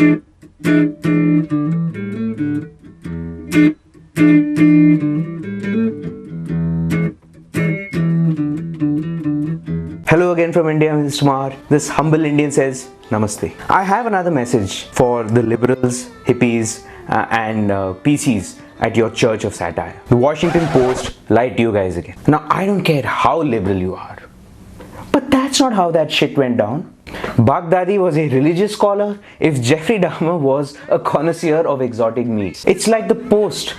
Hello again from India, Mr. Maher. This humble Indian says Namaste. I have another message for the liberals, hippies and PCs at your church of satire. The Washington Post lied to you guys again. Now I don't care how liberal you are, but that's not how that shit went down. Baghdadi was a religious scholar if Jeffrey Dahmer was a connoisseur of exotic meats. It's like the Post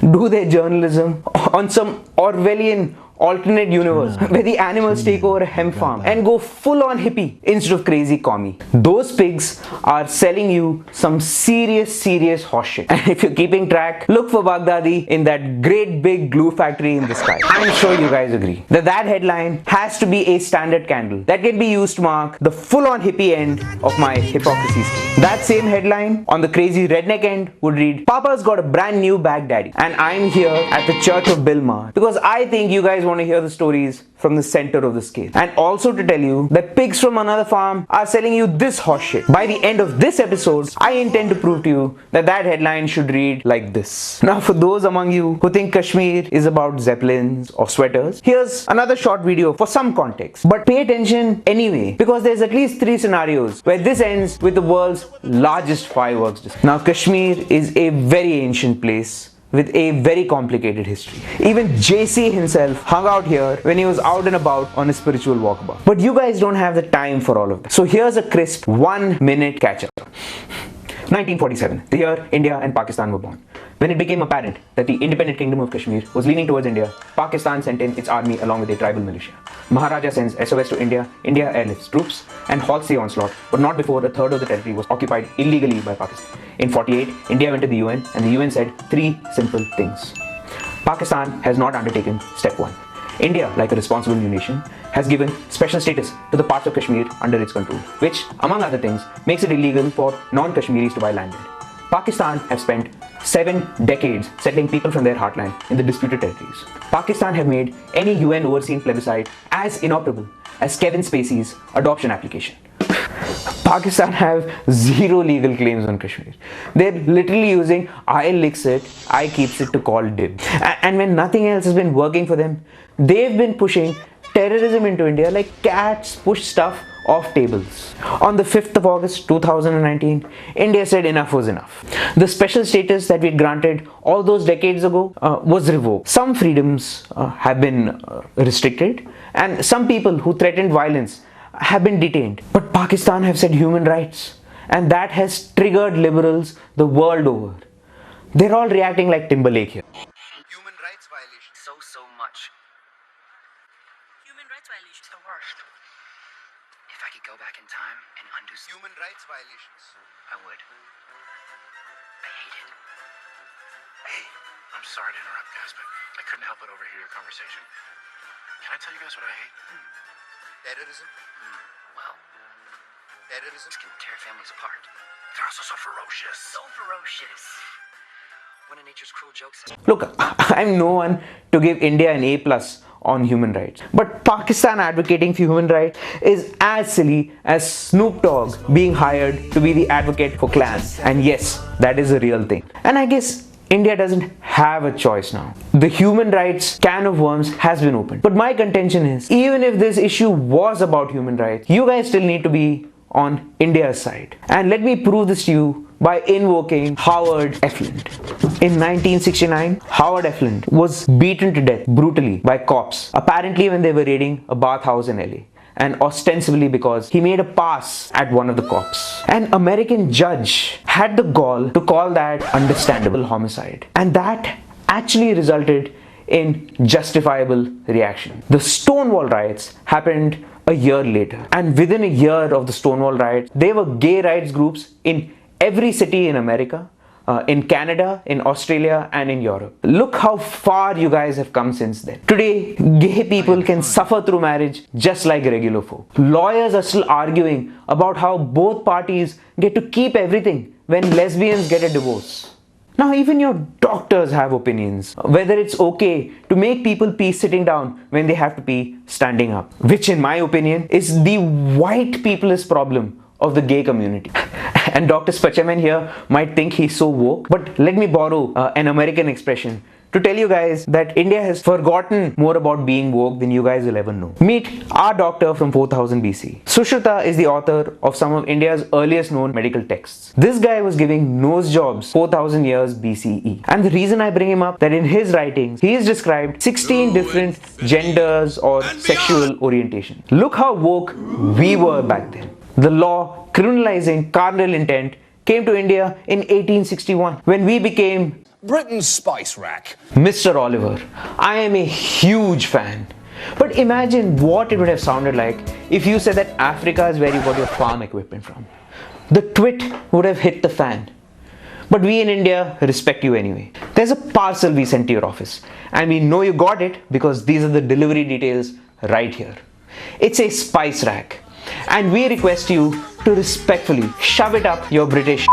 do their journalism on some Orwellian alternate universe where the animals take over a hemp farm and go full on hippie instead of crazy commie. Those pigs are selling you some serious horseshit. And if you're keeping track, look for Baghdadi in that great big glue factory in the sky. I'm sure you guys agree that that headline has to be a standard candle that can be used to mark the full on hippie end of my hypocrisy scale. That same headline on the crazy redneck end would read, Papa's got a brand new Baghdadi. And I'm here at the church of Bill Maher because I think you guys want to hear the stories from the center of the scale, and also to tell you that pigs from another farm are selling you this horseshit. By the end of this episode, I intend to prove to you that that headline should read like this. Now, for those among you who think Kashmir is about zeppelins or sweaters, here's another short video for some context. But pay attention anyway, because there's at least 3 scenarios where this ends with the world's largest fireworks display. Now, Kashmir is a very ancient place with a very complicated history. Even JC himself hung out here when he was out and about on a spiritual walkabout. But you guys don't have the time for all of that. So here's a crisp 1-minute catch-up. 1947, the year India and Pakistan were born. When it became apparent that the independent kingdom of Kashmir was leaning towards India, Pakistan sent in its army along with a tribal militia. Maharaja sends SOS to India, India airlifts troops and halts the onslaught, but not before a third of the territory was occupied illegally by Pakistan. In 48, India went to the UN and the UN said 3 simple things. Pakistan has not undertaken step 1. India, like a responsible new nation, has given special status to the parts of Kashmir under its control, which, among other things, makes it illegal for non-Kashmiris to buy land there. Pakistan has spent 7 decades settling people from their heartland in the disputed territories. Pakistan have made any UN overseen plebiscite as inoperable as Kevin Spacey's adoption application. Pakistan have 0 legal claims on Kashmir. They're literally using I licks it, I keeps it to call dibs. And when nothing else has been working for them, they've been pushing terrorism into India like cats push stuff off tables. On the 5th of August 2019, India said enough was enough. The special status that we granted all those decades ago was revoked. Some freedoms have been restricted, and some people who threatened violence have been detained. But Pakistan have said human rights, and that has triggered liberals the world over. They're all reacting like Timberlake here. Human rights violations. So much. Human rights violations. The worst. If I could go back in time and undo Human rights violations. I would. I hate it. Hey, I'm sorry to interrupt, guys, but I couldn't help but overhear your conversation. Can I tell you guys what I hate? Terrorism. Well, Terrorism. this can tear families apart. They're also so ferocious. So ferocious. One of nature's cruel jokes. Look, I'm no one to give India an A+ on human rights. But Pakistan advocating for human rights is as silly as Snoop Dogg being hired to be the advocate for clans. And yes, that is a real thing. And I guess India doesn't have a choice now. The human rights can of worms has been opened. But my contention is, even if this issue was about human rights, you guys still need to be on India's side. And let me prove this to you by invoking Howard Effland. In 1969, Howard Effland was beaten to death brutally by cops, apparently when they were raiding a bathhouse in LA, and ostensibly because he made a pass at one of the cops. An American judge had the gall to call that understandable homicide, and that actually resulted in justifiable reaction. The Stonewall riots happened a year later, and within a year of the Stonewall riots, there were gay rights groups in every city in America, in Canada, in Australia, and in Europe. Look how far you guys have come since then. Today, gay people can suffer through marriage just like regular folk. Lawyers are still arguing about how both parties get to keep everything when lesbians get a divorce. Now, even your doctors have opinions, whether it's okay to make people pee sitting down when they have to pee standing up, which in my opinion is the white people's problem of the gay community. And Dr. Spachaman here might think he's so woke, but let me borrow an American expression to tell you guys that India has forgotten more about being woke than you guys will ever know. Meet our doctor from 4000 BC. Sushruta is the author of some of India's earliest known medical texts. This guy was giving nose jobs 4000 years BCE. And the reason I bring him up, that in his writings, he has described 16 different genders or sexual orientation. Look how woke we were back then. The law criminalizing carnal intent came to India in 1861 when we became Britain's spice rack. Mr. Oliver. I am a huge fan. But imagine what it would have sounded like if you said that Africa is where you got your farm equipment from. The twit would have hit the fan. But we in India respect you anyway. There's a parcel we sent to your office, and we know you got it because these are the delivery details right here. It's a spice rack, and we request you to respectfully shove it up your British.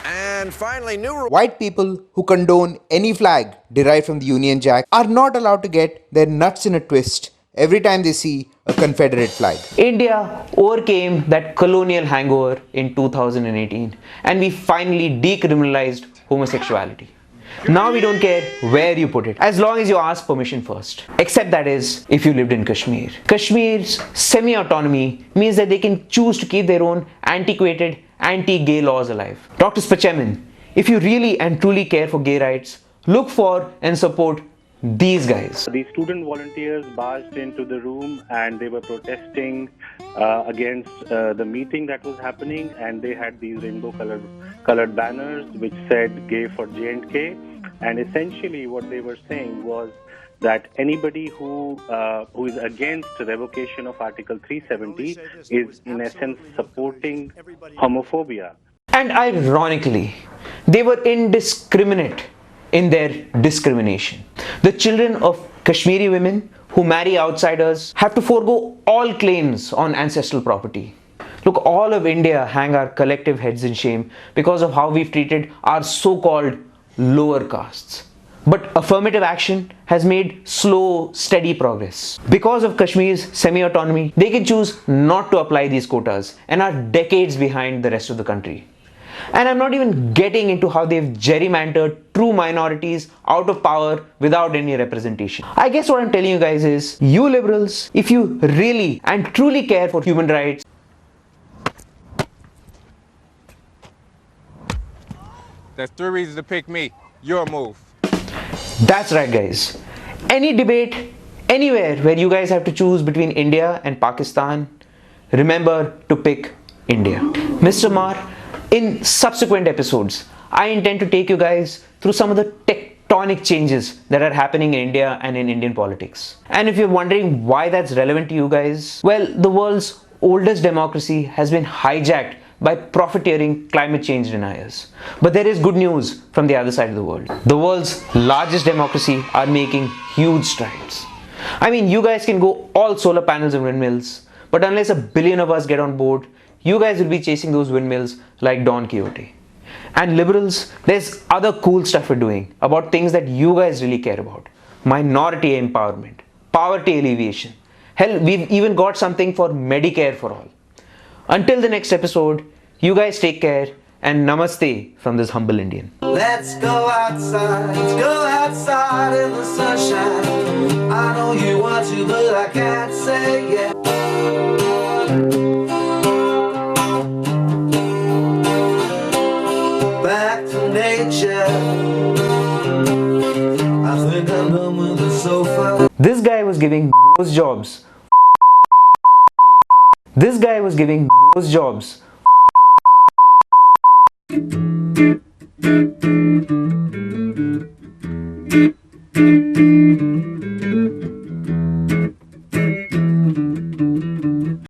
And finally, new White people who condone any flag derived from the Union Jack are not allowed to get their nuts in a twist every time they see a Confederate flag. India overcame that colonial hangover in 2018, and we finally decriminalized homosexuality. Now we don't care where you put it, as long as you ask permission first. Except that is, if you lived in Kashmir. Kashmir's semi-autonomy means that they can choose to keep their own antiquated anti-gay laws alive. Dr. Spachaman, if you really and truly care for gay rights, look for and support these guys. The student volunteers barged into the room and they were protesting against the meeting that was happening, and they had these rainbow colored banners which said gay for J&K, and essentially what they were saying was that anybody who is against revocation of Article 370 is in essence supporting homophobia. And ironically, they were indiscriminate in their discrimination. The children of Kashmiri women who marry outsiders have to forego all claims on ancestral property. Look, all of India hang our collective heads in shame because of how we've treated our so-called lower castes. But affirmative action has made slow, steady progress. Because of Kashmir's semi-autonomy, they can choose not to apply these quotas and are decades behind the rest of the country. And I'm not even getting into how they've gerrymandered true minorities out of power without any representation. I guess what I'm telling you guys is, you liberals, if you really and truly care for human rights, that's 3 reasons to pick me. Your move. that's right guys. Any debate, anywhere where you guys have to choose between India and Pakistan, remember to pick India. Mr. Maher, in subsequent episodes, I intend to take you guys through some of the tectonic changes that are happening in India and in Indian politics. And if you're wondering why that's relevant to you guys, well, the world's oldest democracy has been hijacked by profiteering climate change deniers. But there is good news from the other side of the world. The world's largest democracy are making huge strides. I mean, you guys can go all solar panels and windmills, but unless a billion of us get on board, you guys will be chasing those windmills like Don Quixote. And liberals, there's other cool stuff we're doing about things that you guys really care about. Minority empowerment, poverty alleviation. Hell, we've even got something for Medicare for all. Until the next episode, you guys take care, and namaste from this humble Indian. Let's go outside in the sunshine. I know you want to, but I can't say yeah. Back to nature. I think I'm done with the sofa. This guy was giving nose jobs. This guy was giving nose jobs.